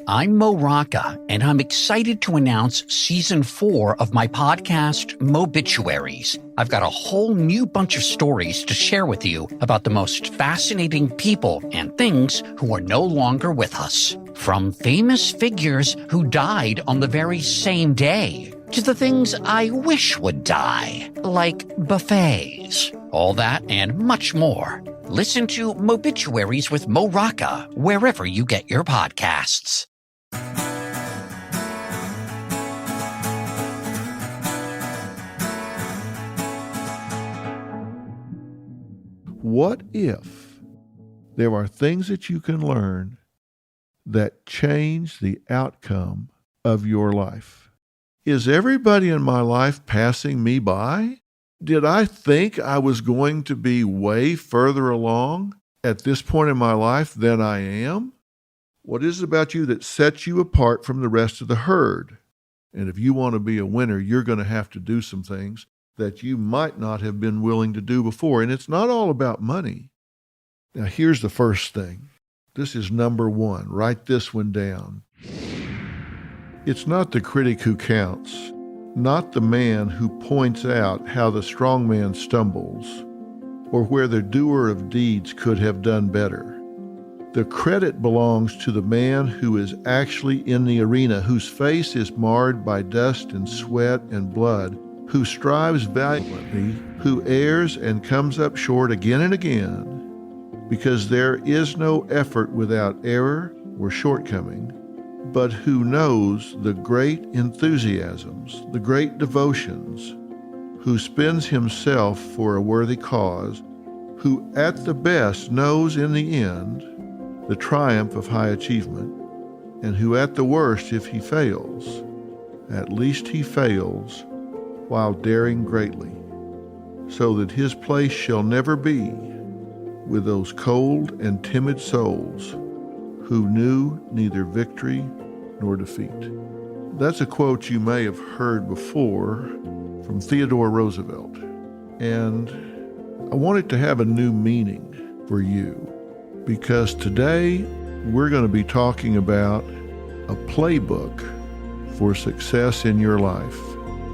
I'm Mo Rocca, and I'm excited to announce Season 4 of my podcast, Mobituaries. I've got a whole new bunch of stories to share with you about the most fascinating people and things who are no longer with us. From famous figures who died on the very same day, to the things I wish would die, like buffets. All that and much more. Listen to Mobituaries with Mo Rocca wherever you get your podcasts. What if there are things that you can learn that change the outcome of your life? Is everybody in my life passing me by? Did I think I was going to be way further along at this point in my life than I am? What is it about you that sets you apart from the rest of the herd? And if you want to be a winner, you're going to have to do some things that you might not have been willing to do before. And it's not all about money. Now, here's the first thing. This is number one. Write this one down. It's not the critic who counts, not the man who points out how the strong man stumbles or where the doer of deeds could have done better. The credit belongs to the man who is actually in the arena, whose face is marred by dust and sweat and blood, who strives valiantly, who errs and comes up short again and again, because there is no effort without error or shortcoming, but who knows the great enthusiasms, the great devotions, who spends himself for a worthy cause, who at the best knows in the end the triumph of high achievement, and who at the worst, if he fails, at least he fails while daring greatly, so that his place shall never be with those cold and timid souls who knew neither victory nor defeat. That's a quote you may have heard before from Theodore Roosevelt, and I want it to have a new meaning for you, because today we're going to be talking about a playbook for success in your life.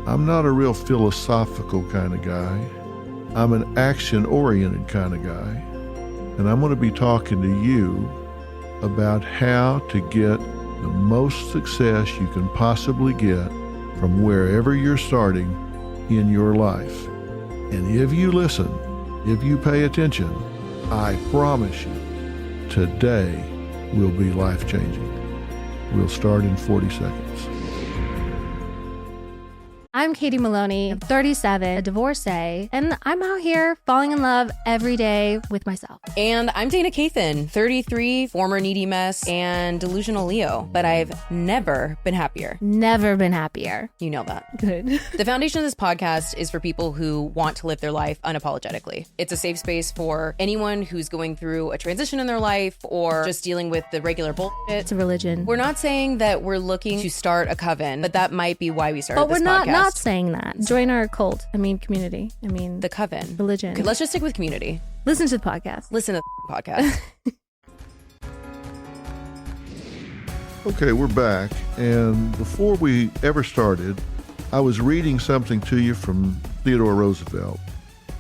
I'm not a real philosophical kind of guy. I'm an action-oriented kind of guy. And I'm going to be talking to you about how to get the most success you can possibly get from wherever you're starting in your life. And if you listen, if you pay attention, I promise you, today will be life-changing. We'll start in 40 seconds. I'm Katie Maloney, I'm 37, a divorcee, and I'm out here falling in love every day with myself. And I'm Dana Cathan, 33, former needy mess, and delusional Leo, but I've never been happier. Never been happier. You know that. Good. The foundation of this podcast is for people who want to live their life unapologetically. It's a safe space for anyone who's going through a transition in their life or just dealing with the regular bullshit. It's a religion. We're not saying that we're looking to start a coven, but that might be why we started this podcast. But we're not saying that. Join our cult. Community. The coven. Religion. Okay, let's just stick with community. Listen to the podcast. Listen to the podcast. Okay, we're back. And before we ever started, I was reading something to you from Theodore Roosevelt.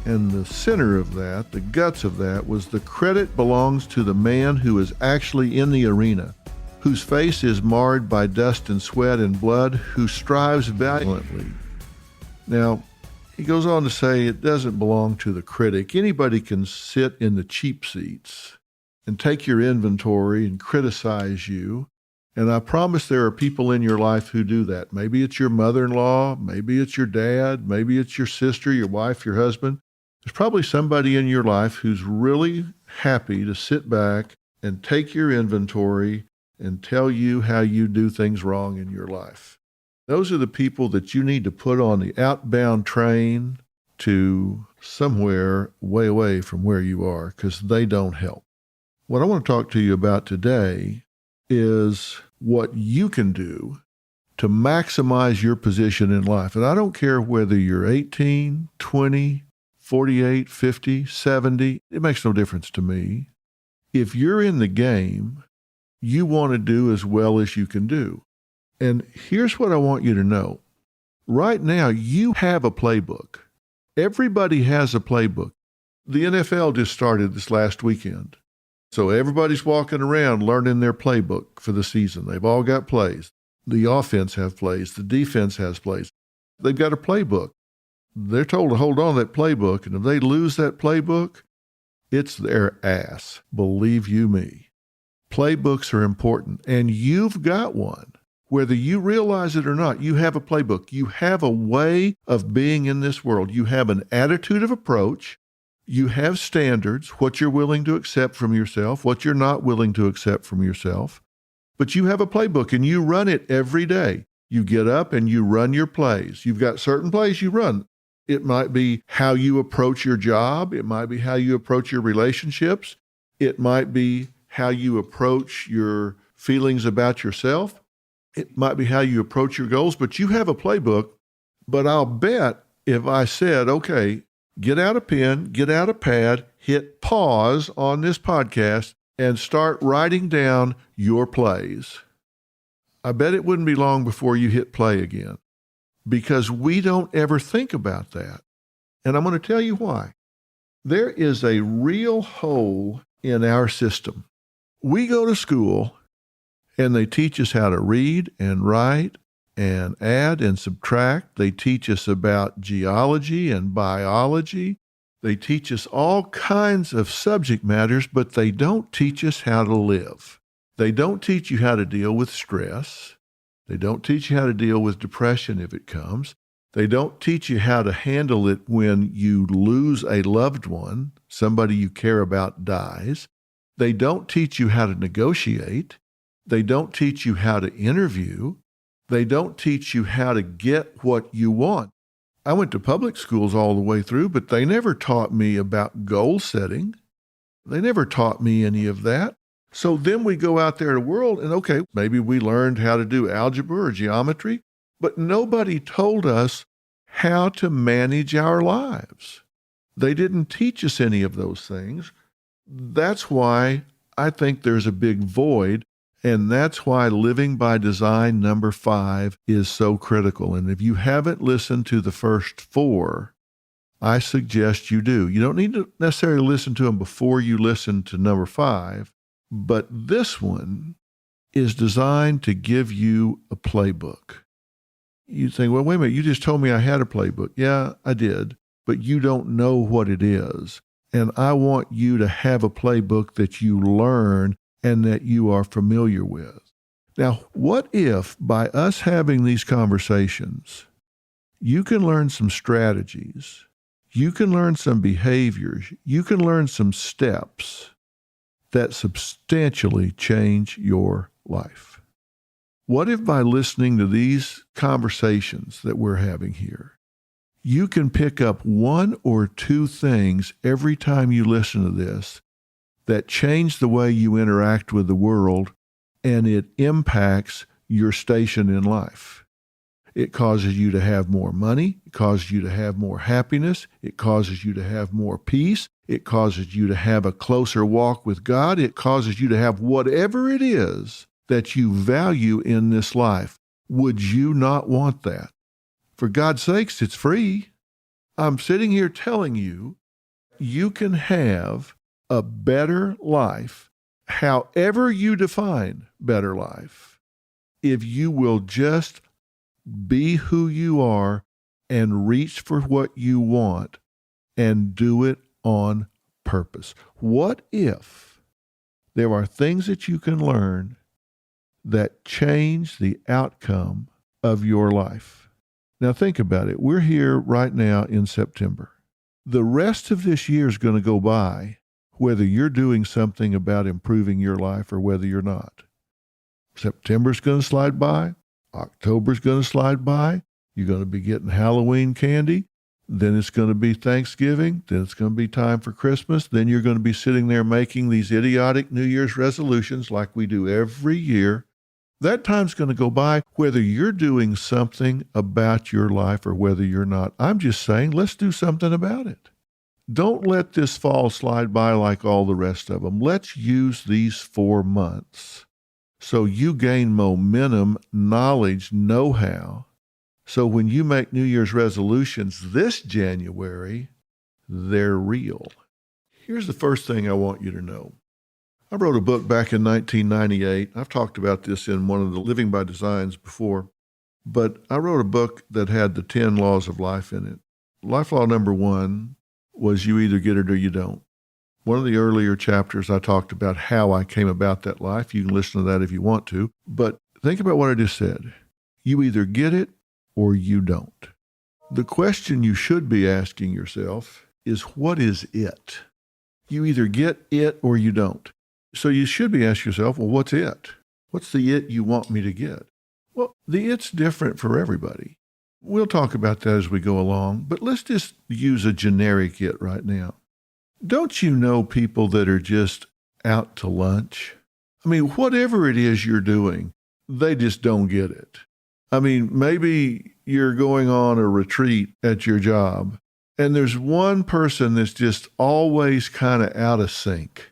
And the center of that, the guts of that, was the credit belongs to the man who is actually in the arena, whose face is marred by dust and sweat and blood, who strives valiantly. Now, he goes on to say it doesn't belong to the critic. Anybody can sit in the cheap seats and take your inventory and criticize you. And I promise there are people in your life who do that. Maybe it's your mother-in-law, maybe it's your dad, maybe it's your sister, your wife, your husband. There's probably somebody in your life who's really happy to sit back and take your inventory and tell you how you do things wrong in your life. Those are the people that you need to put on the outbound train to somewhere way away from where you are, because they don't help. What I want to talk to you about today is what you can do to maximize your position in life. And I don't care whether you're 18, 20, 48, 50, 70, it makes no difference to me. If you're in the game, you want to do as well as you can do. And here's what I want you to know. Right now, you have a playbook. Everybody has a playbook. The NFL just started this last weekend. So everybody's walking around learning their playbook for the season. They've all got plays. The offense have plays. The defense has plays. They've got a playbook. They're told to hold on to that playbook, and if they lose that playbook, it's their ass, believe you me. Playbooks are important, and you've got one. Whether you realize it or not, you have a playbook. You have a way of being in this world. You have an attitude of approach. You have standards, what you're willing to accept from yourself, what you're not willing to accept from yourself. But you have a playbook, and you run it every day. You get up and you run your plays. You've got certain plays you run. It might be how you approach your job. It might be how you approach your relationships. It might be how you approach your feelings about yourself. It might be how you approach your goals, but you have a playbook. But I'll bet if I said, okay, get out a pen, get out a pad, hit pause on this podcast, and start writing down your plays, I bet it wouldn't be long before you hit play again, because we don't ever think about that. And I'm going to tell you why. There is a real hole in our system. We go to school and they teach us how to read and write and add and subtract. They teach us about geology and biology. They teach us all kinds of subject matters, but they don't teach us how to live. They don't teach you how to deal with stress. They don't teach you how to deal with depression if it comes. They don't teach you how to handle it when you lose a loved one, somebody you care about dies. They don't teach you how to negotiate. They don't teach you how to interview. They don't teach you how to get what you want. I went to public schools all the way through, but they never taught me about goal setting. They never taught me any of that. So then we go out there in the world and, okay, maybe we learned how to do algebra or geometry, but nobody told us how to manage our lives. They didn't teach us any of those things. That's why I think there's a big void, and that's why Living by Design number 5 is so critical. And if you haven't listened to the first 4, I suggest you do. You don't need to necessarily listen to them before you listen to number 5, but this one is designed to give you a playbook. You think, well, wait a minute, you just told me I had a playbook. Yeah, I did, but you don't know what it is. And I want you to have a playbook that you learn and that you are familiar with. Now, what if by us having these conversations, you can learn some strategies, you can learn some behaviors, you can learn some steps that substantially change your life? What if by listening to these conversations that we're having here, you can pick up 1 or 2 things every time you listen to this that change the way you interact with the world, and it impacts your station in life. It causes you to have more money. It causes you to have more happiness. It causes you to have more peace. It causes you to have a closer walk with God. It causes you to have whatever it is that you value in this life. Would you not want that? For God's sakes, it's free. I'm sitting here telling you, you can have a better life, however you define better life, if you will just be who you are and reach for what you want and do it on purpose. What if there are things that you can learn that change the outcome of your life? Now think about it. We're here right now in September. The rest of this year is going to go by whether you're doing something about improving your life or whether you're not. September's going to slide by. October's going to slide by. You're going to be getting Halloween candy. Then it's going to be Thanksgiving. Then it's going to be time for Christmas. Then you're going to be sitting there making these idiotic New Year's resolutions like we do every year. That time's going to go by whether you're doing something about your life or whether you're not. I'm just saying, let's do something about it. Don't let this fall slide by like all the rest of them. Let's use these 4 months So you gain momentum, knowledge, know-how. So when you make New Year's resolutions this January, they're real. Here's the first thing I want you to know. I wrote a book back in 1998. I've talked about this in one of the Living by Designs before, but I wrote a book that had the 10 laws of life in it. Life law number 1 was you either get it or you don't. One of the earlier chapters, I talked about how I came about that life. You can listen to that if you want to, but think about what I just said. You either get it or you don't. The question you should be asking yourself is, what is it? You either get it or you don't. So you should be asking yourself, well, what's it? What's the it you want me to get? Well, the it's different for everybody. We'll talk about that as we go along, but let's just use a generic it right now. Don't you know people that are just out to lunch? I mean, whatever it is you're doing, they just don't get it. I mean, maybe you're going on a retreat at your job, and there's one person that's just always kind of out of sync.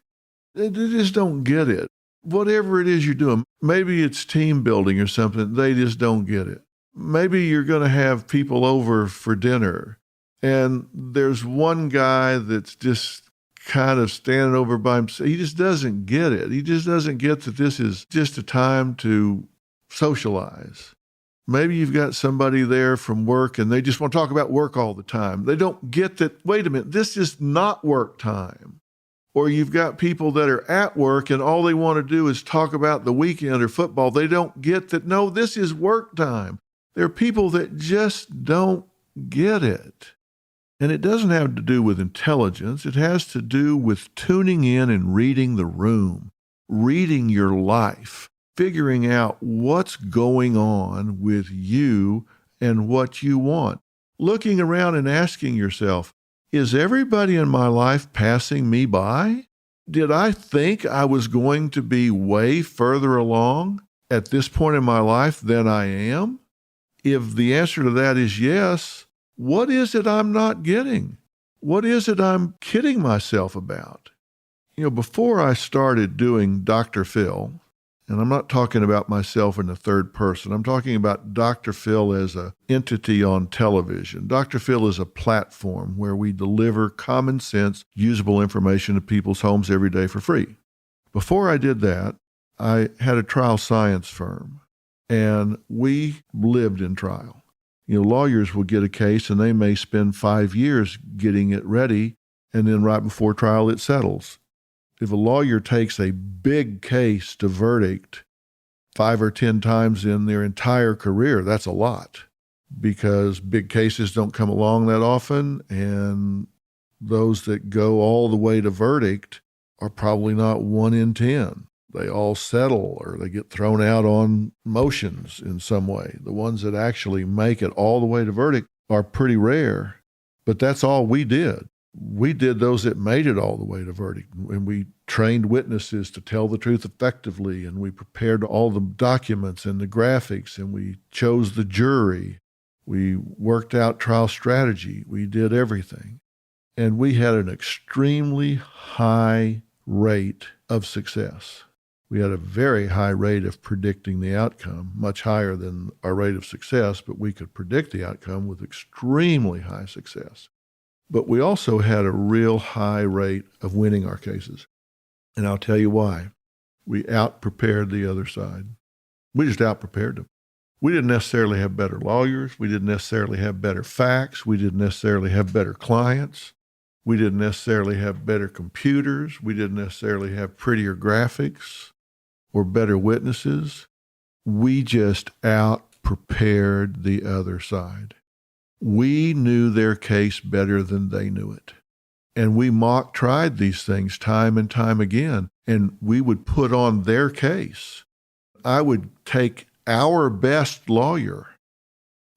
They just don't get it. Whatever it is you're doing, maybe it's team building or something, they just don't get it. Maybe you're going to have people over for dinner, and there's one guy that's just kind of standing over by himself. He just doesn't get it. He just doesn't get that this is just a time to socialize. Maybe you've got somebody there from work, and they just want to talk about work all the time. They don't get that, wait a minute, this is not work time. Or you've got people that are at work and all they want to do is talk about the weekend or football. They don't get that, no, this is work time. There are people that just don't get it. And it doesn't have to do with intelligence. It has to do with tuning in and reading the room, reading your life, figuring out what's going on with you and what you want. Looking around and asking yourself, is everybody in my life passing me by? Did I think I was going to be way further along at this point in my life than I am? If the answer to that is yes, what is it I'm not getting? What is it I'm kidding myself about? You know, before I started doing Dr. Phil, and I'm not talking about myself in the third person. I'm talking about Dr. Phil as an entity on television. Dr. Phil is a platform where we deliver common sense, usable information to people's homes every day for free. Before I did that, I had a trial science firm, and we lived in trial. You know, lawyers will get a case, and they may spend 5 years getting it ready, and then right before trial, it settles. If a lawyer takes a big case to verdict 5 or 10 times in their entire career, that's a lot, because big cases don't come along that often, and those that go all the way to verdict are probably not 1 in 10. They all settle or they get thrown out on motions in some way. The ones that actually make it all the way to verdict are pretty rare, but that's all we did. We did those that made it all the way to verdict, and we trained witnesses to tell the truth effectively, and we prepared all the documents and the graphics, and we chose the jury. We worked out trial strategy. We did everything. And we had an extremely high rate of success. We had a very high rate of predicting the outcome, much higher than our rate of success, but we could predict the outcome with extremely high success. But we also had a real high rate of winning our cases. And I'll tell you why. We out-prepared the other side. We just out-prepared them. We didn't necessarily have better lawyers. We didn't necessarily have better facts. We didn't necessarily have better clients. We didn't necessarily have better computers. We didn't necessarily have prettier graphics or better witnesses. We just out-prepared the other side. We knew their case better than they knew it. And we mock tried these things time and time again, and we would put on their case. I would take our best lawyer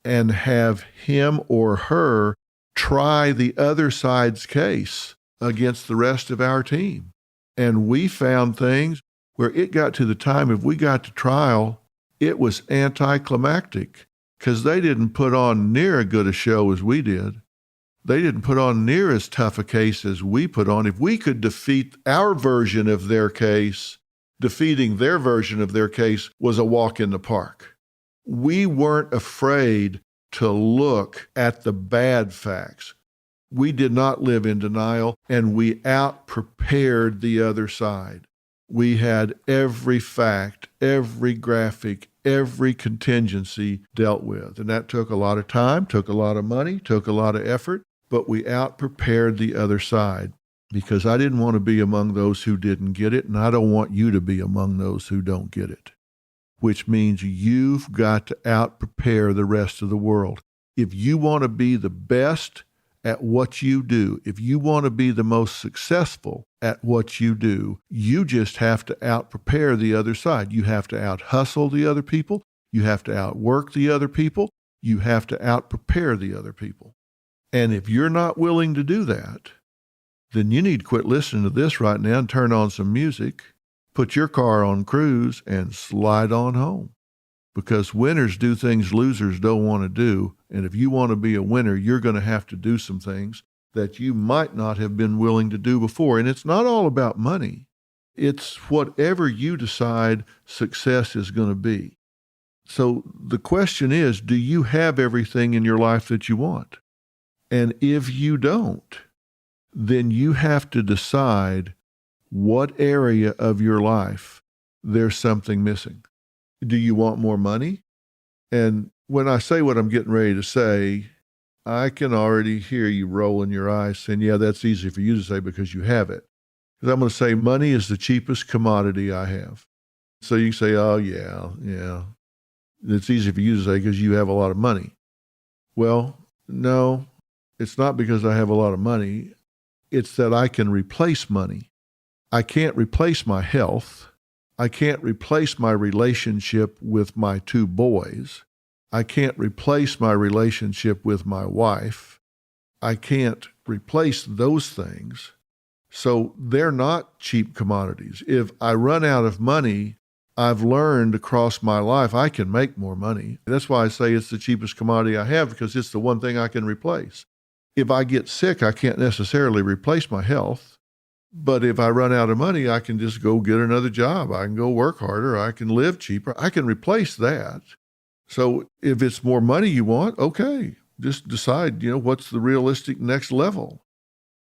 and have him or her try the other side's case against the rest of our team. And we found things where it got to the time, if we got to trial, it was anticlimactic, because they didn't put on near as good a show as we did. They didn't put on near as tough a case as we put on. If we could defeat our version of their case, defeating their version of their case was a walk in the park. We weren't afraid to look at the bad facts. We did not live in denial, and we out-prepared the other side. We had every fact, every graphic, every contingency dealt with. And that took a lot of time, took a lot of money, took a lot of effort, but we out-prepared the other side because I didn't want to be among those who didn't get it, and I don't want you to be among those who don't get it, which means you've got to out-prepare the rest of the world. If you want to be the best at what you do, if you want to be the most successful at what you do, you just have to out-prepare the other side. You have to out-hustle the other people. You have to outwork the other people. You have to out-prepare the other people. And if you're not willing to do that, then you need to quit listening to this right now and turn on some music, put your car on cruise, and slide on home. Because winners do things losers don't want to do. And if you want to be a winner, you're going to have to do some things that you might not have been willing to do before. And it's not all about money. It's whatever you decide success is going to be. So the question is, do you have everything in your life that you want? And if you don't, then you have to decide what area of your life there's something missing. Do you want more money? And when I say what I'm getting ready to say, I can already hear you rolling your eyes saying, yeah, that's easy for you to say because you have it. Because I'm going to say money is the cheapest commodity I have. So you say, oh, yeah. It's easy for you to say because you have a lot of money. Well, no, it's not because I have a lot of money. It's that I can replace money. I can't replace my health. I can't replace my relationship with my two boys. I can't replace my relationship with my wife. I can't replace those things. So they're not cheap commodities. If I run out of money, I've learned across my life I can make more money. That's why I say it's the cheapest commodity I have, because it's the one thing I can replace. If I get sick, I can't necessarily replace my health. But if I run out of money, I can just go get another job. I can go work harder. I can live cheaper. I can replace that. So if it's more money you want, okay, just decide, what's the realistic next level.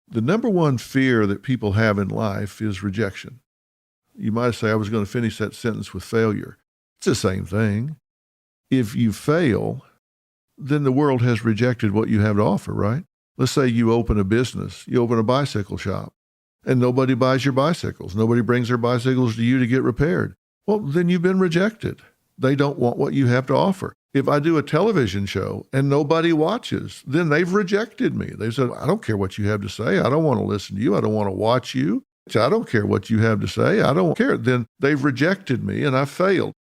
The number one fear that people have in life is rejection. You might say, I was going to finish that sentence with failure. It's the same thing. If you fail, then the world has rejected what you have to offer, right? Let's say you open a business, you open a bicycle shop, and nobody buys your bicycles. Nobody brings their bicycles to you to get repaired. Well, then you've been rejected. They don't want what you have to offer. If I do a television show and nobody watches, then they've rejected me. They said, I don't care what you have to say. I don't want to listen to you. I don't want to watch you. I don't care what you have to say. I don't care. Then they've rejected me and I failed.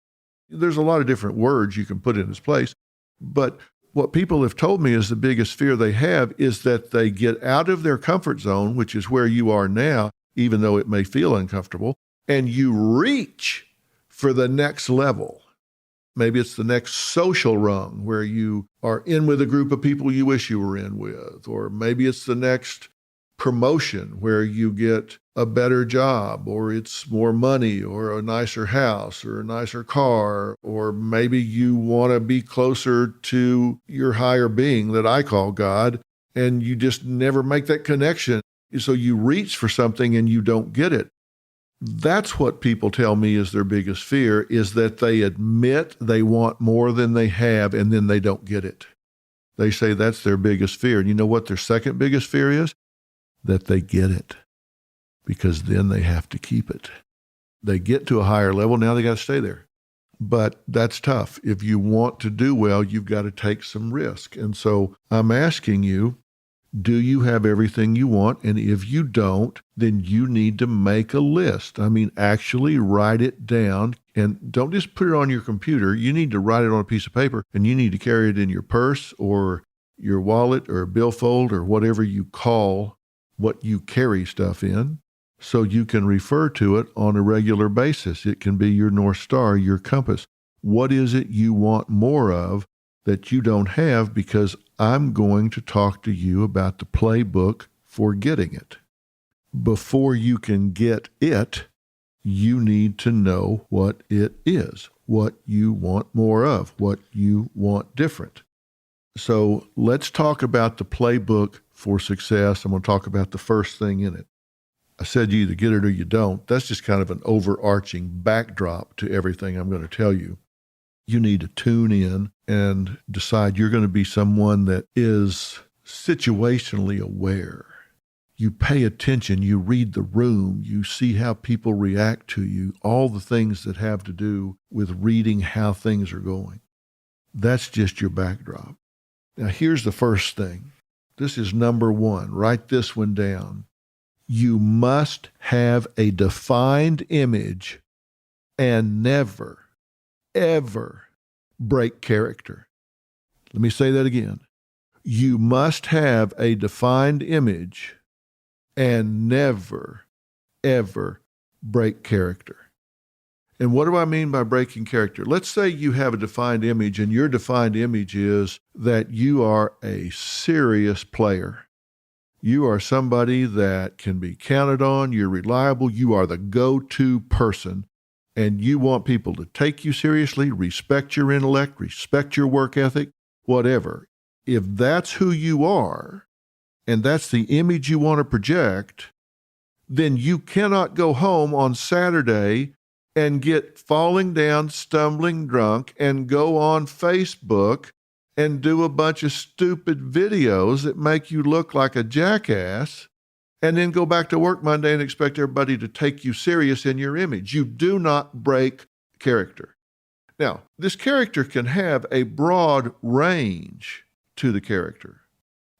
There's a lot of different words you can put in its place. But what people have told me is the biggest fear they have is that they get out of their comfort zone, which is where you are now, even though it may feel uncomfortable, and you reach for the next level. Maybe it's the next social rung where you are in with a group of people you wish you were in with, or maybe it's the next promotion where you get a better job, or it's more money, or a nicer house, or a nicer car, or maybe you want to be closer to your higher being that I call God, and you just never make that connection. So you reach for something and you don't get it. That's what people tell me is their biggest fear, is that they admit they want more than they have and then they don't get it. They say that's their biggest fear. And you know what their second biggest fear is? That they get it, because then they have to keep it. They get to a higher level, now they got to stay there. But that's tough. If you want to do well, you've got to take some risk. And so I'm asking you, do you have everything you want? And if you don't, then you need to make a list. I mean, actually write it down, and don't just put it on your computer. You need to write it on a piece of paper, and you need to carry it in your purse or your wallet or a billfold or whatever you call what you carry stuff in, so you can refer to it on a regular basis. It can be your North Star, your compass. What is it you want more of that you don't have? Because I'm going to talk to you about the playbook for getting it. Before you can get it, you need to know what it is, what you want more of, what you want different. So let's talk about the playbook for success. I'm going to talk about the first thing in it. I said you either get it or you don't. That's just kind of an overarching backdrop to everything I'm going to tell you. You need to tune in and decide you're going to be someone that is situationally aware. You pay attention, you read the room, you see how people react to you, all the things that have to do with reading how things are going. That's just your backdrop. Now, here's the first thing. This is number one. Write this one down. You must have a defined image and never, ever break character. Let me say that again. You must have a defined image and never, ever break character. And what do I mean by breaking character? Let's say you have a defined image, and your defined image is that you are a serious player. You are somebody that can be counted on, you're reliable, you are the go-to person, and you want people to take you seriously, respect your intellect, respect your work ethic, whatever. If that's who you are, and that's the image you want to project, then you cannot go home on Saturday and get falling down, stumbling drunk, and go on Facebook and do a bunch of stupid videos that make you look like a jackass, and then go back to work Monday and expect everybody to take you serious in your image. You do not break character. Now, this character can have a broad range to the character.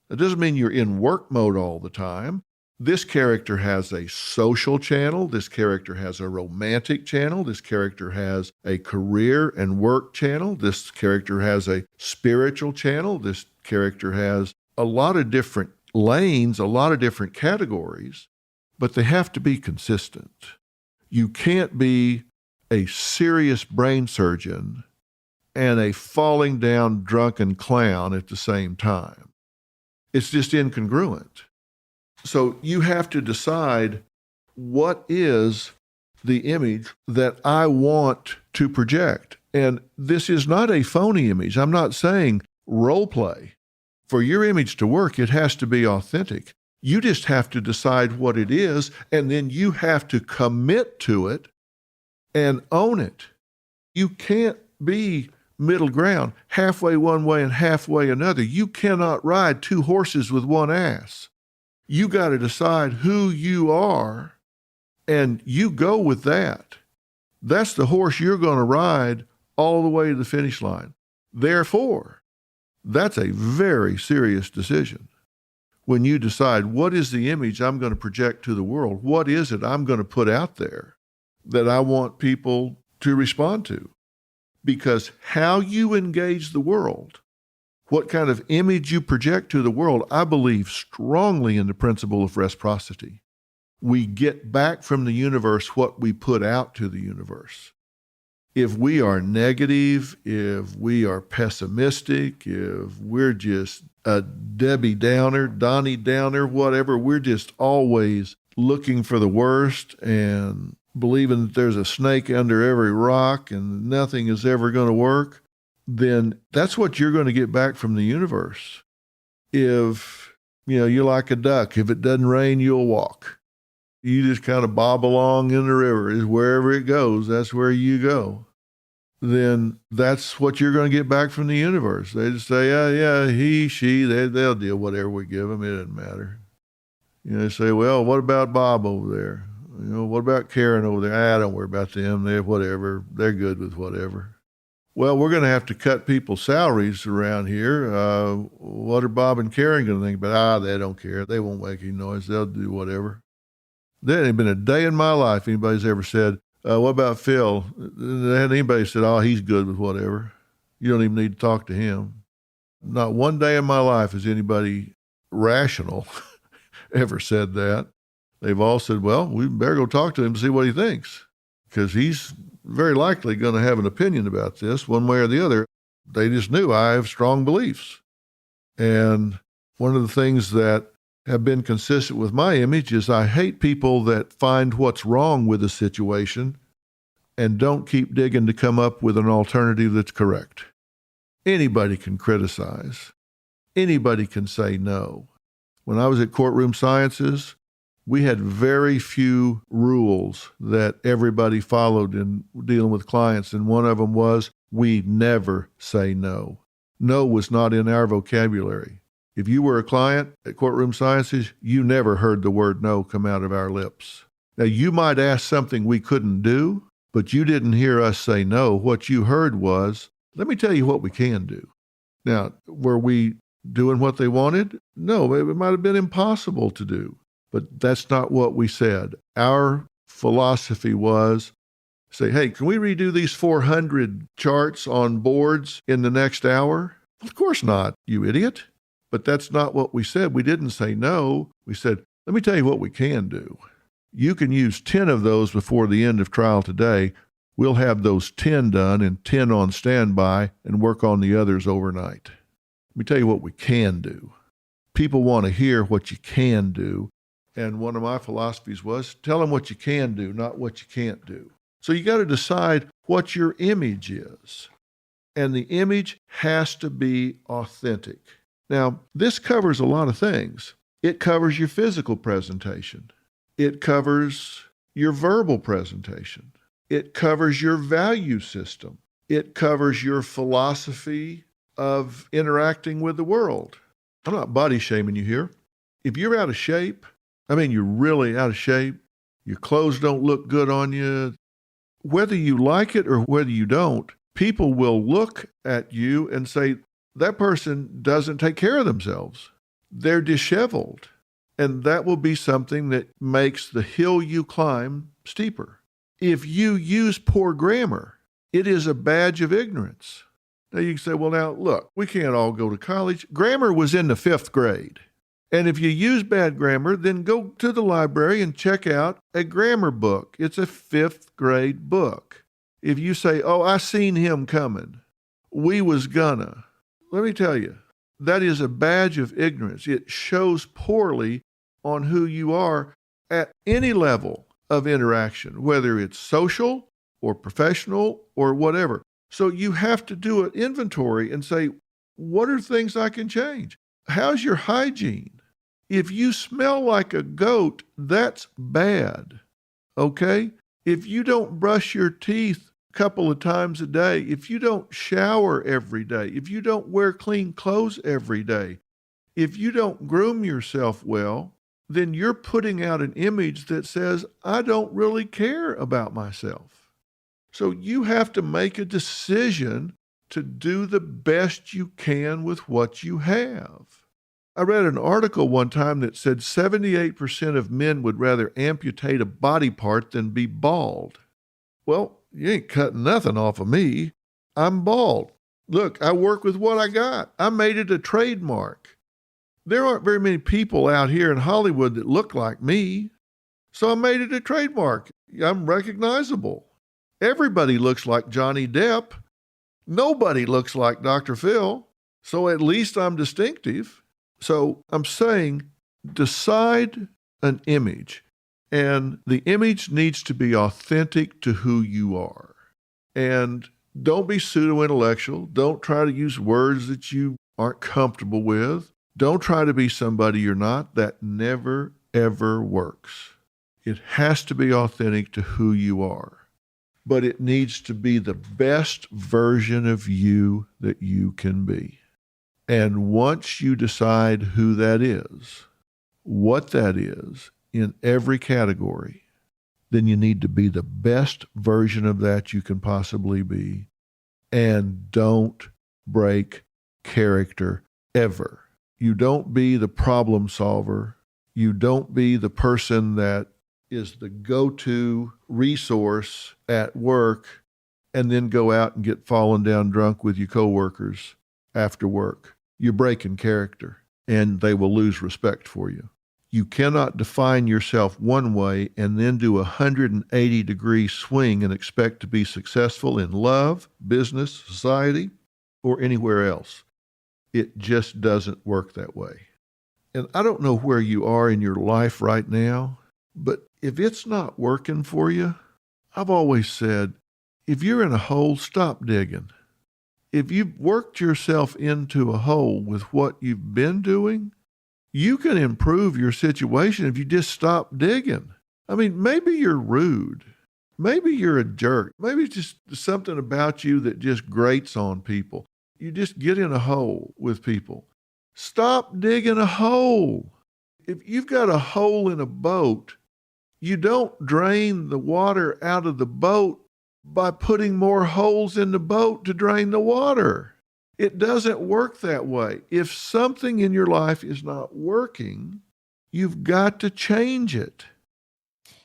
That doesn't mean you're in work mode all the time. This character has a social channel. This character has a romantic channel. This character has a career and work channel. This character has a spiritual channel. This character has a lot of different lanes, a lot of different categories, but they have to be consistent. You can't be a serious brain surgeon and a falling down drunken clown at the same time. It's just incongruent. So you have to decide, what is the image that I want to project? And this is not a phony image. I'm not saying role play. For your image to work, it has to be authentic. You just have to decide what it is, and then you have to commit to it and own it. You can't be middle ground, halfway one way and halfway another. You cannot ride two horses with one ass. You got to decide who you are, and you go with that. That's the horse you're going to ride all the way to the finish line. Therefore, that's a very serious decision. When you decide, what is the image I'm going to project to the world? What is it I'm going to put out there that I want people to respond to? Because how you engage the world, what kind of image you project to the world, I believe strongly in the principle of reciprocity. We get back from the universe what we put out to the universe. If we are negative, if we are pessimistic, if we're just a Debbie Downer, Donnie Downer, whatever, we're just always looking for the worst and believing that there's a snake under every rock and nothing is ever going to work, then that's what you're going to get back from the universe. If, you're like a duck, if it doesn't rain, you'll walk. You just kind of bob along in the river. Wherever it goes, that's where you go. Then that's what you're going to get back from the universe. They just say, yeah, he, she, they'll deal whatever we give them. It doesn't matter. They say, well, what about Bob over there? What about Karen over there? Don't worry about them. They're whatever. They're good with whatever. Well, we're going to have to cut people's salaries around here. What are Bob and Karen going to think about? They don't care. They won't make any noise. They'll do whatever. There ain't been a day in my life anybody's ever said, what about Phil? There hasn't anybody said, he's good with whatever. You don't even need to talk to him. Not one day in my life has anybody rational ever said that. They've all said, well, we better go talk to him and see what he thinks, because he's very likely going to have an opinion about this one way or the other. They just knew I have strong beliefs. And one of the things that have been consistent with my image is I hate people that find what's wrong with a situation and don't keep digging to come up with an alternative that's correct. Anybody can criticize. Anybody can say no. When I was at Courtroom Sciences, we had very few rules that everybody followed in dealing with clients, and one of them was we never say no. No was not in our vocabulary. If you were a client at Courtroom Sciences, you never heard the word no come out of our lips. Now, you might ask something we couldn't do, but you didn't hear us say no. What you heard was, let me tell you what we can do. Now, were we doing what they wanted? No, it might have been impossible to do, but that's not what we said. Our philosophy was, say, hey, can we redo these 400 charts on boards in the next hour? Of course not, you idiot. But that's not what we said. We didn't say no. We said, let me tell you what we can do. You can use 10 of those before the end of trial today. We'll have those 10 done and 10 on standby and work on the others overnight. Let me tell you what we can do. People want to hear what you can do. And one of my philosophies was, tell them what you can do, not what you can't do. So you got to decide what your image is. And the image has to be authentic. Now, this covers a lot of things. It covers your physical presentation. It covers your verbal presentation. It covers your value system. It covers your philosophy of interacting with the world. I'm not body shaming you here. If you're out of shape, you're really out of shape, your clothes don't look good on you, whether you like it or whether you don't, people will look at you and say, that person doesn't take care of themselves. They're disheveled. And that will be something that makes the hill you climb steeper. If you use poor grammar, it is a badge of ignorance. Now you can say, well, now look, we can't all go to college. Grammar was in the 5th grade. And if you use bad grammar, then go to the library and check out a grammar book. It's a 5th grade book. If you say, oh, I seen him coming, we was gonna. Let me tell you, that is a badge of ignorance. It shows poorly on who you are at any level of interaction, whether it's social or professional or whatever. So you have to do an inventory and say, what are things I can change? How's your hygiene? If you smell like a goat, that's bad, okay? If you don't brush your teeth a couple of times a day, if you don't shower every day, if you don't wear clean clothes every day, if you don't groom yourself well, then you're putting out an image that says, I don't really care about myself. So you have to make a decision to do the best you can with what you have. I read an article one time that said 78% of men would rather amputate a body part than be bald. Well, you ain't cutting nothing off of me. I'm bald. Look, I work with what I got. I made it a trademark. There aren't very many people out here in Hollywood that look like me, so I made it a trademark. I'm recognizable. Everybody looks like Johnny Depp. Nobody looks like Dr. Phil, so at least I'm distinctive. So I'm saying decide an image, and the image needs to be authentic to who you are. And don't be pseudo-intellectual. Don't try to use words that you aren't comfortable with. Don't try to be somebody you're not. That never, ever works. It has to be authentic to who you are. But it needs to be the best version of you that you can be. And once you decide who that is, what that is, in every category, then you need to be the best version of that you can possibly be. And don't break character ever. You don't be the problem solver. You don't be the person that is the go-to resource at work and then go out and get fallen down drunk with your coworkers after work. You're breaking character, and they will lose respect for you. You cannot define yourself one way and then do a 180-degree swing and expect to be successful in love, business, society, or anywhere else. It just doesn't work that way. And I don't know where you are in your life right now, but if it's not working for you, I've always said, if you're in a hole, stop digging. If you've worked yourself into a hole with what you've been doing, you can improve your situation if you just stop digging. I mean, maybe you're rude. Maybe you're a jerk. Maybe it's just something about you that just grates on people. You just get in a hole with people. Stop digging a hole. If you've got a hole in a boat, you don't drain the water out of the boat by putting more holes in the boat to drain the water. It doesn't work that way. If something in your life is not working, you've got to change it.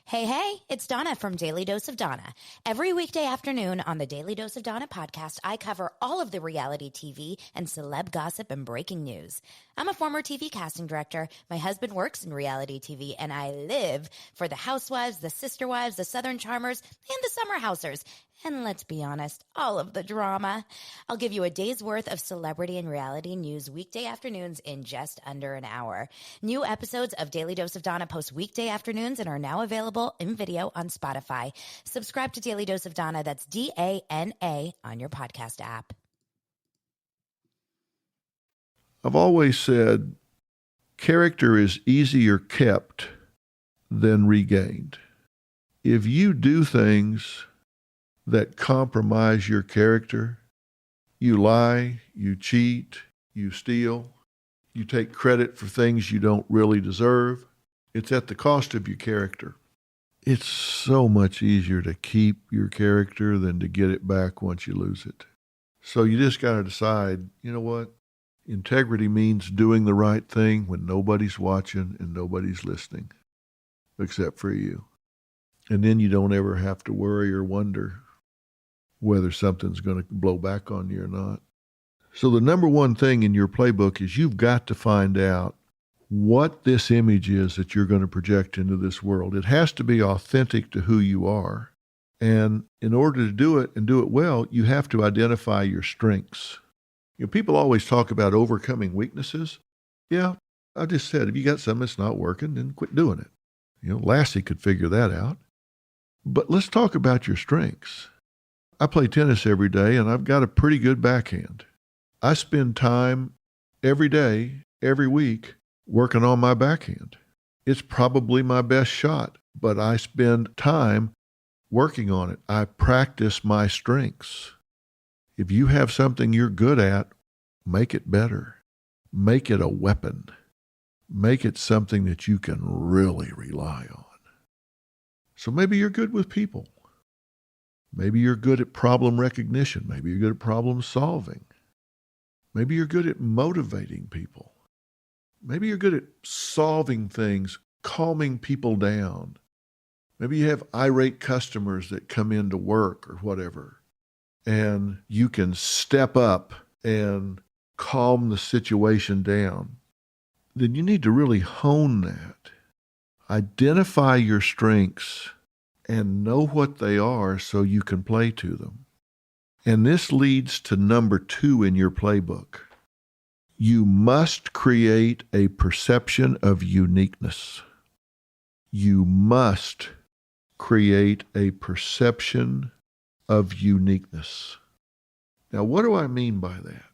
Hey, it's Donna from Daily Dose of Donna. Every weekday afternoon on the Daily Dose of Donna podcast, I cover all of the reality TV and celeb gossip and breaking news. I'm a former TV casting director. My husband works in reality TV, and I live for the Housewives, the Sister Wives, the Southern Charmers, and the Summer Housers. And let's be honest, all of the drama. I'll give you a day's worth of celebrity and reality news weekday afternoons in just under an hour. New episodes of Daily Dose of Donna post weekday afternoons and are now available in video on Spotify. Subscribe to Daily Dose of Donna, that's DANA, on your podcast app. I've always said character is easier kept than regained. If you do things that compromise your character, you lie, you cheat, you steal, you take credit for things you don't really deserve, it's at the cost of your character. It's so much easier to keep your character than to get it back once you lose it. So you just got to decide, you know what? Integrity means doing the right thing when nobody's watching and nobody's listening, except for you. And then you don't ever have to worry or wonder whether something's going to blow back on you or not. So the number one thing in your playbook is you've got to find out what this image is that you're going to project into this world. It has to be authentic to who you are. And in order to do it and do it well, you have to identify your strengths. You know, people always talk about overcoming weaknesses. Yeah, I just said, if you got something that's not working, then quit doing it. You know, Lassie could figure that out. But let's talk about your strengths. I play tennis every day, and I've got a pretty good backhand. I spend time every day, every week, working on my backhand. It's probably my best shot, but I spend time working on it. I practice my strengths. If you have something you're good at, make it better. Make it a weapon. Make it something that you can really rely on. So maybe you're good with people. Maybe you're good at problem recognition. Maybe you're good at problem solving. Maybe you're good at motivating people. Maybe you're good at solving things, calming people down. Maybe you have irate customers that come into work or whatever, and you can step up and calm the situation down. Then you need to really hone that. Identify your strengths and know what they are so you can play to them. And this leads to number 2 in your playbook. You must create a perception of uniqueness. You must create a perception of uniqueness. Now, what do I mean by that?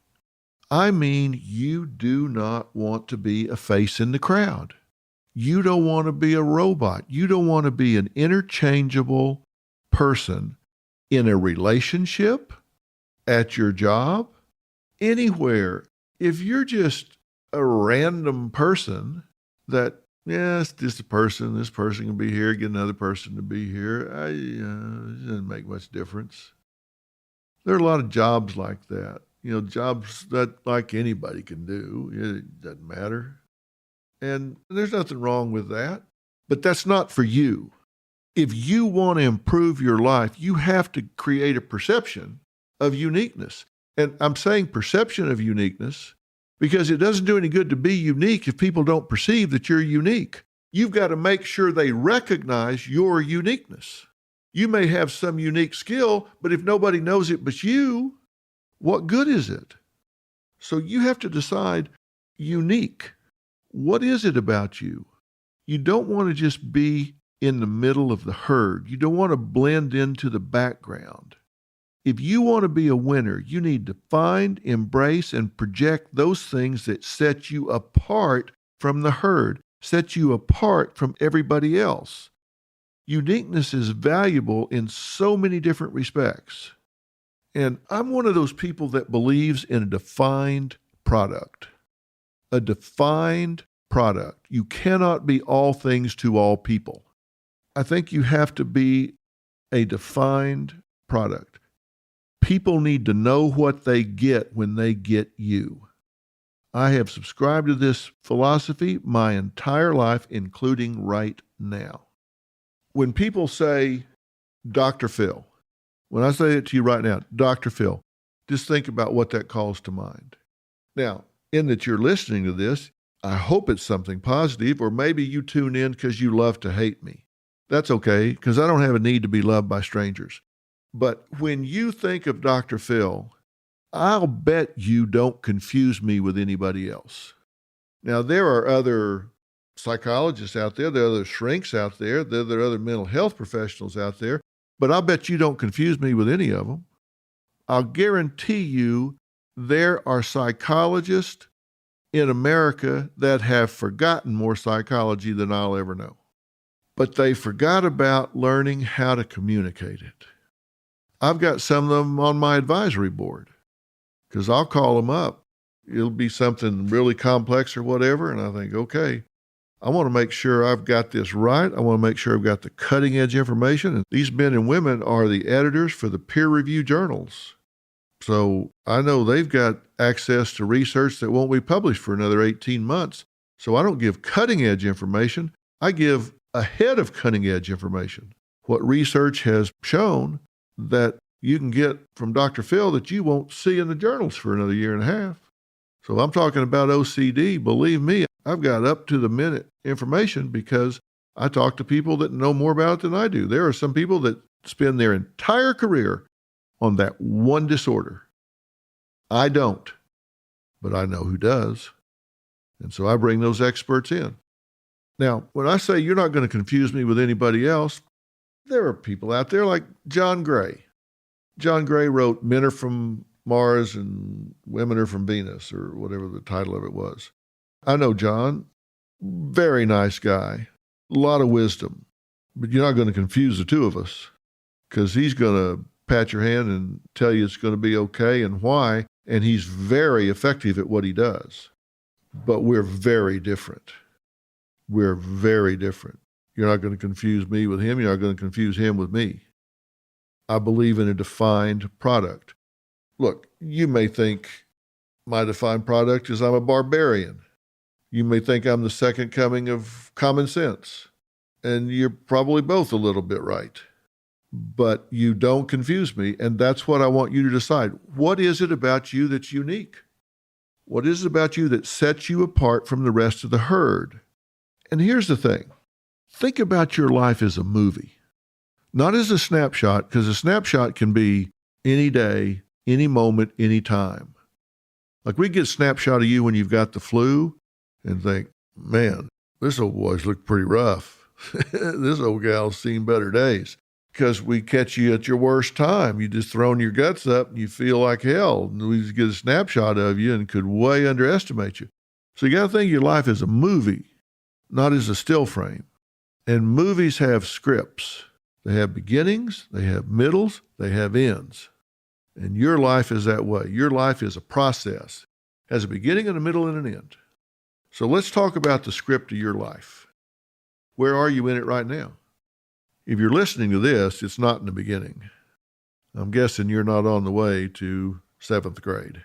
I mean, you do not want to be a face in the crowd. You don't want to be a robot. You don't want to be an interchangeable person in a relationship, at your job, anywhere. If you're just a random person that, it's just a person, this person can be here, get another person to be here, it doesn't make much difference. There are a lot of jobs like that. You know, jobs that like anybody can do. It doesn't matter. And there's nothing wrong with that, but that's not for you. If you want to improve your life, you have to create a perception of uniqueness. And I'm saying perception of uniqueness because it doesn't do any good to be unique if people don't perceive that you're unique. You've got to make sure they recognize your uniqueness. You may have some unique skill, but if nobody knows it but you, what good is it? So you have to decide unique. What is it about you? You don't want to just be in the middle of the herd. You don't want to blend into the background. If you want to be a winner, you need to find, embrace, and project those things that set you apart from the herd, set you apart from everybody else. Uniqueness is valuable in so many different respects. And I'm one of those people that believes in a defined product. A defined product. You cannot be all things to all people. I think you have to be a defined product. People need to know what they get when they get you. I have subscribed to this philosophy my entire life, including right now. When people say, Dr. Phil, when I say it to you right now, Dr. Phil, just think about what that calls to mind. Now, in that you're listening to this, I hope it's something positive, or maybe you tune in because you love to hate me. That's okay, because I don't have a need to be loved by strangers. But when you think of Dr. Phil, I'll bet you don't confuse me with anybody else. Now, there are other psychologists out there, there are other shrinks out there, there are other mental health professionals out there, but I'll bet you don't confuse me with any of them. I'll guarantee you there are psychologists in America that have forgotten more psychology than I'll ever know. But they forgot about learning how to communicate it. I've got some of them on my advisory board because I'll call them up. It'll be something really complex or whatever, and I think, okay, I want to make sure I've got this right. I want to make sure I've got the cutting edge information. And these men and women are the editors for the peer review journals. So I know they've got access to research that won't be published for another 18 months. So I don't give cutting edge information. I give ahead of cutting edge information. What research has shown that you can get from Dr. Phil that you won't see in the journals for another year and a half. So I'm talking about OCD. Believe me, I've got up to the minute information because I talk to people that know more about it than I do. There are some people that spend their entire career on that one disorder. I don't, but I know who does. And so I bring those experts in. Now, when I say you're not going to confuse me with anybody else, there are people out there like John Gray. John Gray wrote Men Are From Mars and Women Are From Venus, or whatever the title of it was. I know John, very nice guy, a lot of wisdom, but you're not going to confuse the two of us because he's going to pat your hand and tell you it's going to be okay and why, and he's very effective at what he does. But we're very different. We're very different. You're not going to confuse me with him. You're not going to confuse him with me. I believe in a defined product. Look, you may think my defined product is I'm a barbarian. You may think I'm the second coming of common sense. And you're probably both a little bit right. But you don't confuse me, and that's what I want you to decide. What is it about you that's unique? What is it about you that sets you apart from the rest of the herd? And here's the thing. Think about your life as a movie, not as a snapshot, because a snapshot can be any day, any moment, any time. Like we get a snapshot of you when you've got the flu and think, man, this old boy's looked pretty rough. This old gal's seen better days. Because we catch you at your worst time. You just thrown your guts up and you feel like hell. And we just get a snapshot of you and could way underestimate you. So you got to think of your life as a movie, not as a still frame. And movies have scripts. They have beginnings, they have middles, they have ends. And your life is that way. Your life is a process. It has a beginning and a middle and an end. So let's talk about the script of your life. Where are you in it right now? If you're listening to this, it's not in the beginning. I'm guessing you're not on the way to 7th grade,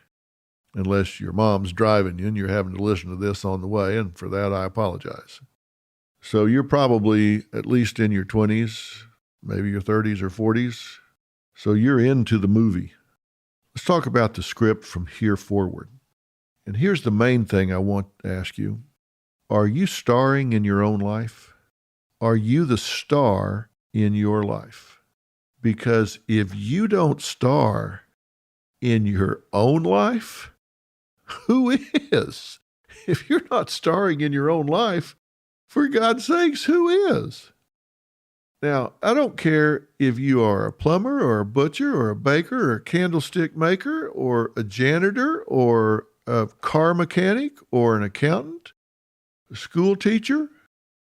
unless your mom's driving you and you're having to listen to this on the way, and for that I apologize. So you're probably at least in your 20s, maybe your 30s or 40s. So you're into the movie. Let's talk about the script from here forward. And here's the main thing I want to ask you. Are you starring in your own life? Are you the star in your life? Because if you don't star in your own life, who is? If you're not starring in your own life, for God's sakes, who is? Now, I don't care if you are a plumber or a butcher or a baker or a candlestick maker or a janitor or a car mechanic or an accountant, a school teacher.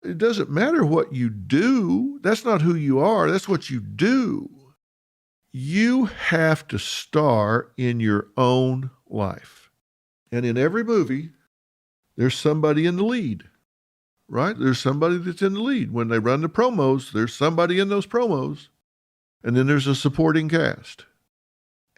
It doesn't matter what you do. That's not who you are. That's what you do. You have to star in your own life. And in every movie, there's somebody in the lead, right? There's somebody that's in the lead. When they run the promos, there's somebody in those promos. And then there's a supporting cast.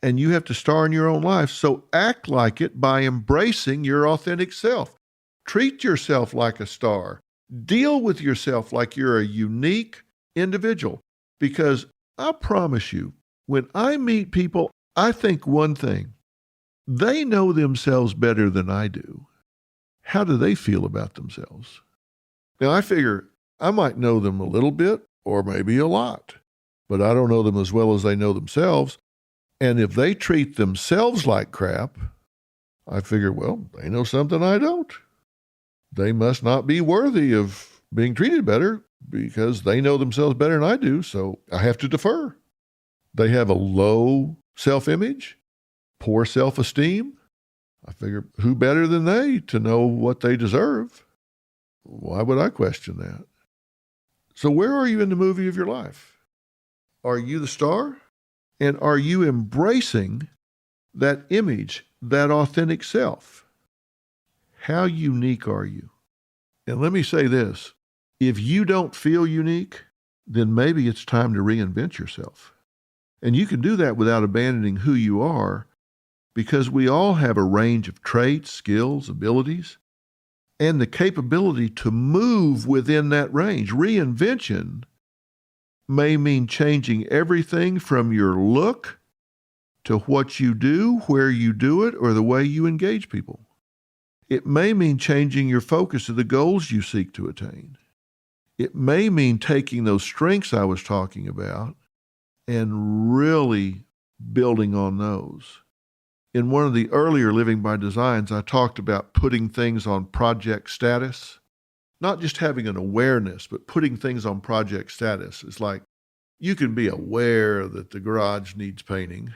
And you have to star in your own life. So act like it by embracing your authentic self. Treat yourself like a star. Deal with yourself like you're a unique individual. Because I promise you, when I meet people, I think one thing. They know themselves better than I do. How do they feel about themselves? Now, I figure I might know them a little bit or maybe a lot, but I don't know them as well as they know themselves. And if they treat themselves like crap, I figure, well, they know something I don't. They must not be worthy of being treated better because they know themselves better than I do, so I have to defer. They have a low self-image, poor self-esteem. I figure, who better than they to know what they deserve? Why would I question that? So where are you in the movie of your life? Are you the star? And are you embracing that image, that authentic self? How unique are you? And let me say this. If you don't feel unique, then maybe it's time to reinvent yourself. And you can do that without abandoning who you are, because we all have a range of traits, skills, abilities, and the capability to move within that range. Reinvention may mean changing everything from your look to what you do, where you do it, or the way you engage people. It may mean changing your focus to the goals you seek to attain. It may mean taking those strengths I was talking about and really building on those. In one of the earlier Living by Designs, I talked about putting things on project status, not just having an awareness, but putting things on project status. It's like you can be aware that the garage needs painting,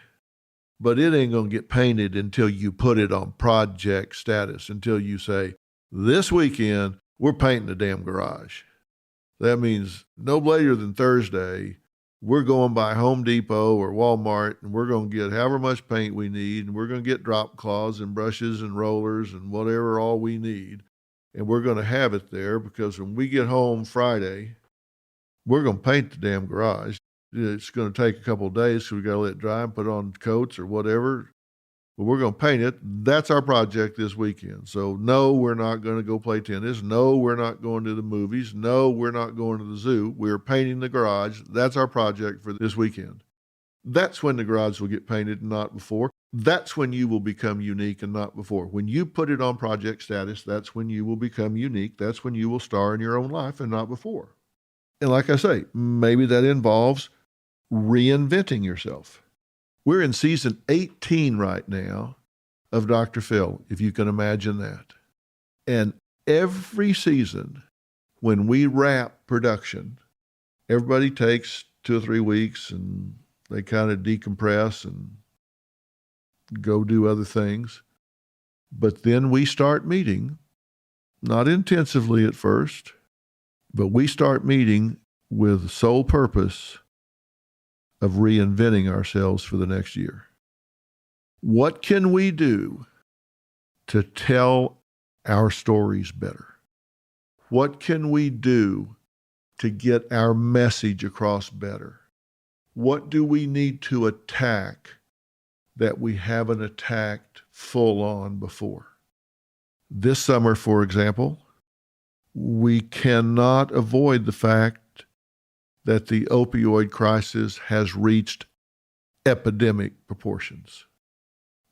but it ain't going to get painted until you put it on project status, until you say, this weekend, we're painting the damn garage. That means no later than Thursday, we're going by Home Depot or Walmart, and we're going to get however much paint we need, and we're going to get drop cloths and brushes and rollers and whatever all we need, and we're going to have it there because when we get home Friday, we're going to paint the damn garage. It's going to take a couple of days, so we got to let it dry and put on coats or whatever. But we're going to paint it. That's our project this weekend. So no, we're not going to go play tennis. No, we're not going to the movies. No, we're not going to the zoo. We're painting the garage. That's our project for this weekend. That's when the garage will get painted and not before. That's when you will become unique and not before. When you put it on project status, that's when you will become unique. That's when you will star in your own life and not before. And like I say, maybe that involves reinventing yourself. We're in season 18 right now of Dr. Phil, if you can imagine that. And every season, when we wrap production, everybody takes 2 or 3 weeks and they kind of decompress and go do other things. But then we start meeting, not intensively at first, but we start meeting with the sole purpose of reinventing ourselves for the next year. What can we do to tell our stories better? What can we do to get our message across better? What do we need to attack that we haven't attacked full on before? This summer, for example, we cannot avoid the fact that the opioid crisis has reached epidemic proportions.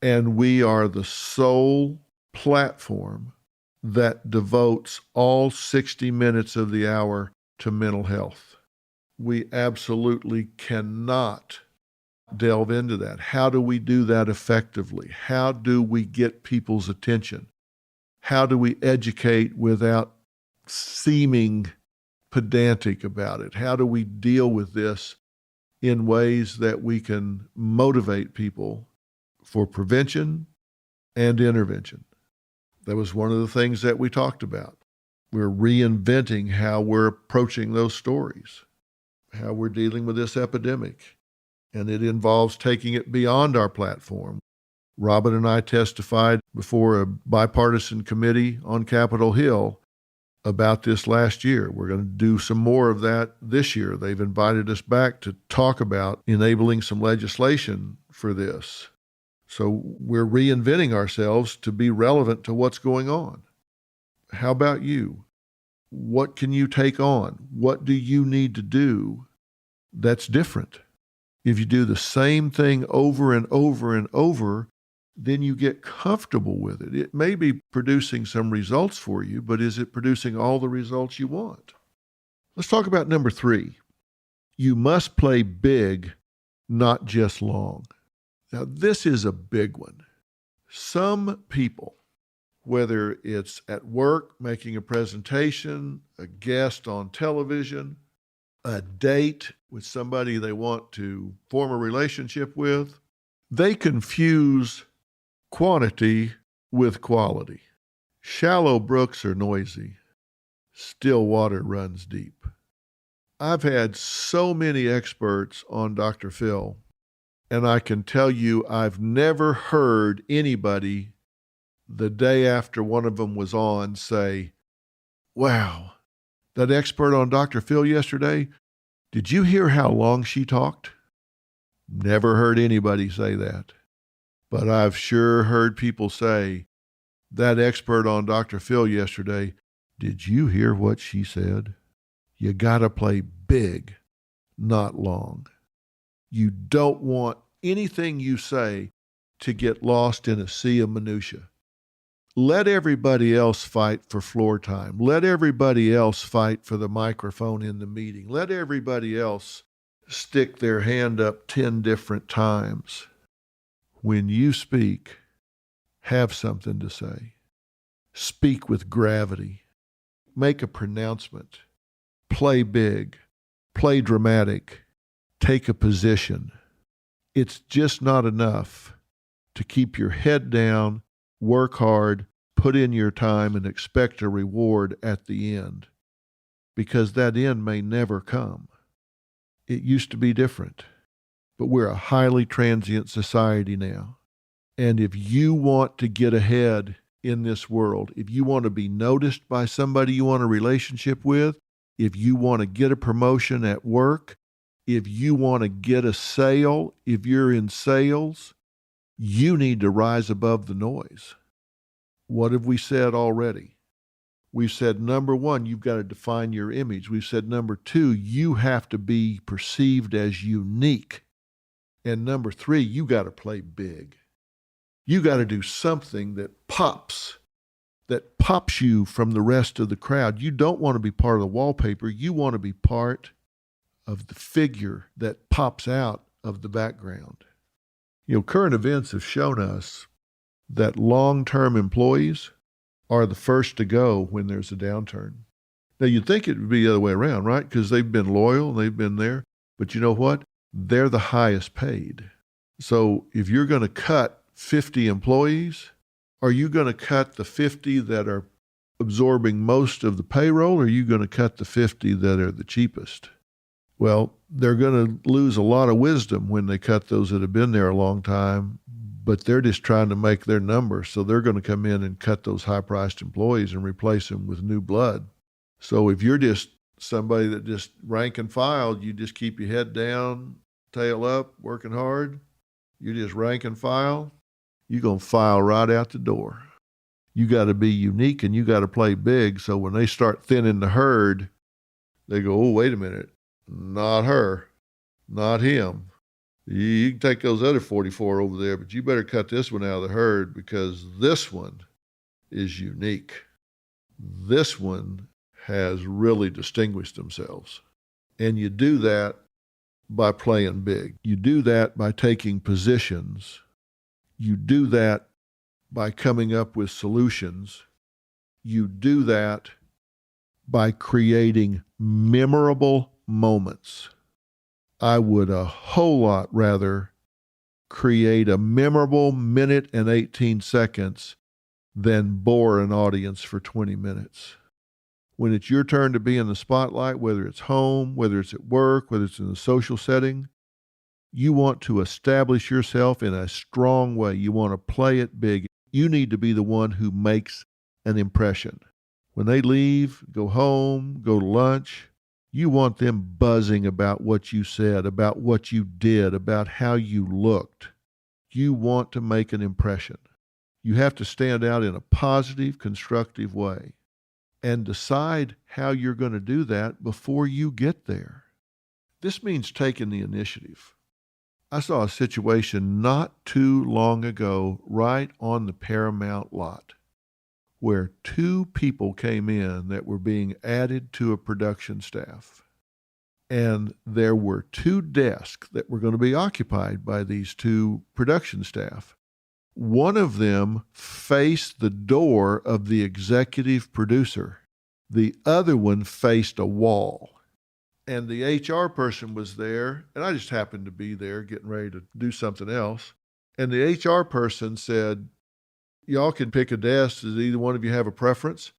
And we are the sole platform that devotes all 60 minutes of the hour to mental health. We absolutely cannot delve into that. How do we do that effectively? How do we get people's attention? How do we educate without seeming pedantic about it? How do we deal with this in ways that we can motivate people for prevention and intervention? That was one of the things that we talked about. We're reinventing how we're approaching those stories, how we're dealing with this epidemic. And it involves taking it beyond our platform. Robin and I testified before a bipartisan committee on Capitol Hill about this last year. We're going to do some more of that this year. They've invited us back to talk about enabling some legislation for this. So we're reinventing ourselves to be relevant to what's going on. How about you? What can you take on? What do you need to do that's different? If you do the same thing over and over and over, then you get comfortable with it. It may be producing some results for you, but is it producing all the results you want? Let's talk about number 3. You must play big, not just long. Now, this is a big one. Some people, whether it's at work, making a presentation, a guest on television, a date with somebody they want to form a relationship with, they confuse quantity with quality. Shallow brooks are noisy. Still water runs deep. I've had so many experts on Dr. Phil, and I can tell you I've never heard anybody the day after one of them was on say, "Wow, that expert on Dr. Phil yesterday, did you hear how long she talked?" Never heard anybody say that. But I've sure heard people say, "That expert on Dr. Phil yesterday, did you hear what she said?" You got to play big, not long. You don't want anything you say to get lost in a sea of minutia. Let everybody else fight for floor time. Let everybody else fight for the microphone in the meeting. Let everybody else stick their hand up 10 different times. When you speak, have something to say. Speak with gravity. Make a pronouncement. Play big. Play dramatic. Take a position. It's just not enough to keep your head down, work hard, put in your time, and expect a reward at the end, because that end may never come. It used to be different, but we're a highly transient society now. And if you want to get ahead in this world, if you want to be noticed by somebody you want a relationship with, if you want to get a promotion at work, if you want to get a sale, if you're in sales, you need to rise above the noise. What have we said already? We've said, number 1, you've got to define your image. We've said, number 2, you have to be perceived as unique. And number 3, you got to play big. You got to do something that pops you from the rest of the crowd. You don't want to be part of the wallpaper. You want to be part of the figure that pops out of the background. You know, current events have shown us that long-term employees are the first to go when there's a downturn. Now, you'd think it would be the other way around, right? Because they've been loyal and they've been there. But you know what? They're the highest paid. So if you're going to cut 50 employees, are you going to cut the 50 that are absorbing most of the payroll, or are you going to cut the 50 that are the cheapest? Well, they're going to lose a lot of wisdom when they cut those that have been there a long time, but they're just trying to make their number. So they're going to come in and cut those high-priced employees and replace them with new blood. So if you're just somebody that just rank and file, you just keep your head down, tail up, working hard, you're just rank and file, you're going to file right out the door. You got to be unique and you got to play big. So when they start thinning the herd, they go, "Oh, wait a minute. Not her, not him. You can take those other 44 over there, but you better cut this one out of the herd because this one is unique. This one has really distinguished themselves." And you do that by playing big. You do that by taking positions. You do that by coming up with solutions. You do that by creating memorable moments. I would a whole lot rather create a memorable minute and 18 seconds than bore an audience for 20 minutes. When it's your turn to be in the spotlight, whether it's home, whether it's at work, whether it's in a social setting, you want to establish yourself in a strong way. You want to play it big. You need to be the one who makes an impression. When they leave, go home, go to lunch, you want them buzzing about what you said, about what you did, about how you looked. You want to make an impression. You have to stand out in a positive, constructive way and decide how you're going to do that before you get there. This means taking the initiative. I saw a situation not too long ago right on the Paramount lot where 2 people came in that were being added to a production staff. And there were 2 desks that were going to be occupied by these 2 production staff. One of them faced the door of the executive producer. The other one faced a wall. And the HR person was there, and I just happened to be there getting ready to do something else. And the HR person said, y'all can pick a desk. Does either one of you have a preference?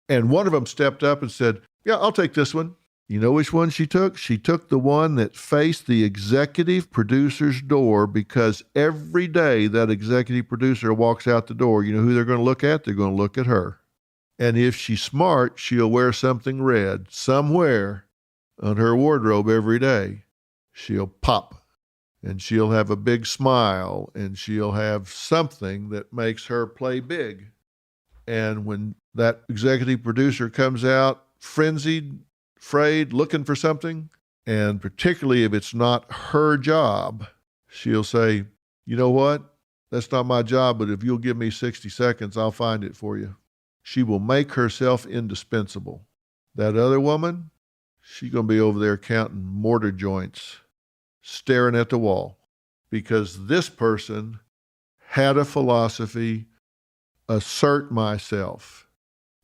And one of them stepped up and said, yeah, I'll take this one. You know which one she took? She took the one that faced the executive producer's door, because every day that executive producer walks out the door, you know who they're going to look at? They're going to look at her. And if she's smart, she'll wear something red somewhere on her wardrobe every day. She'll pop, and she'll have a big smile, and she'll have something that makes her play big. And when that executive producer comes out frenzied, afraid, looking for something, and particularly if it's not her job, she'll say, you know what? That's not my job, but if you'll give me 60 seconds, I'll find it for you. She will make herself indispensable. That other woman, she's going to be over there counting mortar joints, staring at the wall, because this person had a philosophy, assert myself.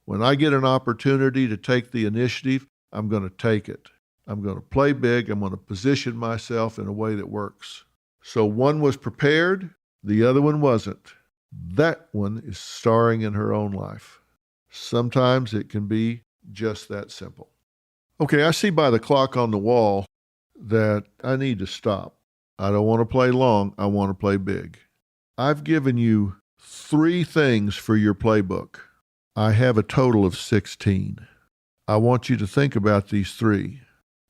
When I get an opportunity to take the initiative, I'm going to take it. I'm going to play big. I'm going to position myself in a way that works. So one was prepared, the other one wasn't. That one is starring in her own life. Sometimes it can be just that simple. Okay, I see by the clock on the wall that I need to stop. I don't want to play long. I want to play big. I've given you 3 things for your playbook. I have a total of 16. I want you to think about these 3.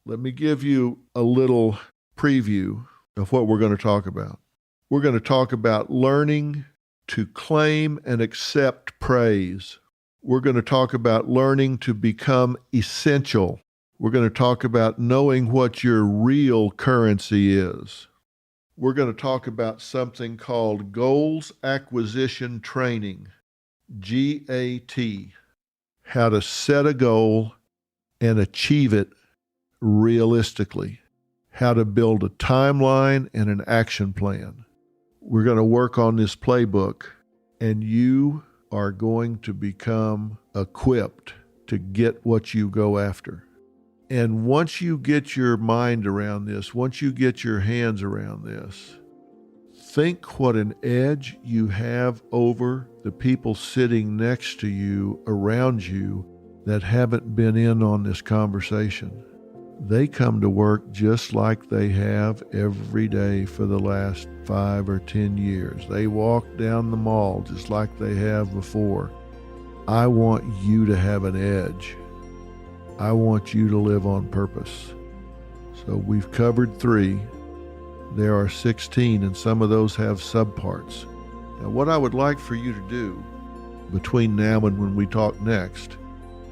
Let me give you a little preview of what we're going to talk about. We're going to talk about learning to claim and accept praise. We're going to talk about learning to become essential. We're going to talk about knowing what your real currency is. We're going to talk about something called Goals Acquisition Training, GAT, how to set a goal and achieve it realistically, how to build a timeline and an action plan. We're going to work on this playbook, and you are going to become equipped to get what you go after. And once you get your mind around this, once you get your hands around this, think what an edge you have over the people sitting next to you, around you, that haven't been in on this conversation. They come to work just like they have every day for the last 5 or 10 years. They walk down the mall just like they have before. I want you to have an edge. I want you to live on purpose. So we've covered 3. There are 16, and some of those have subparts. Now, what I would like for you to do between now and when we talk next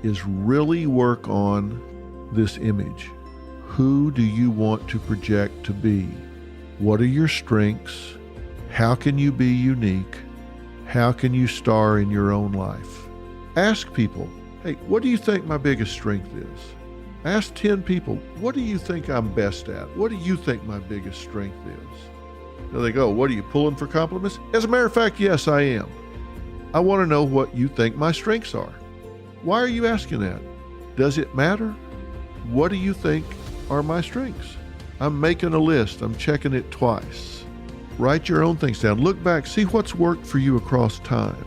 is really work on this image. Who do you want to project to be? What are your strengths? How can you be unique? How can you star in your own life? Ask people, hey, what do you think my biggest strength is? Ask 10 people, what do you think I'm best at? What do you think my biggest strength is? Now they go, what are you pulling for compliments? As a matter of fact, yes, I am. I want to know what you think my strengths are. Why are you asking that? Does it matter? What do you think are my strengths? I'm making a list. I'm checking it twice. Write your own things down. Look back. See what's worked for you across time.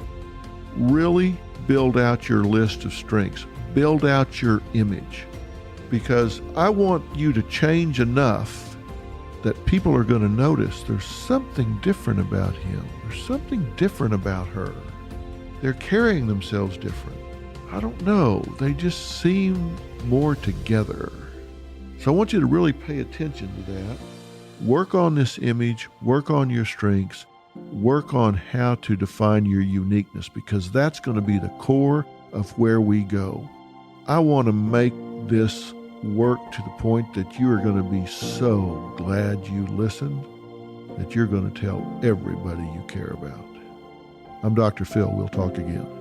Really build out your list of strengths. Build out your image. Because I want you to change enough that people are going to notice there's something different about him. There's something different about her. They're carrying themselves different. I don't know. They just seem more together. So I want you to really pay attention to that. Work on this image. Work on your strengths. Work on how to define your uniqueness, because that's going to be the core of where we go. I want to make this work to the point that you are going to be so glad you listened that you're going to tell everybody you care about. I'm Dr. Phil. We'll talk again.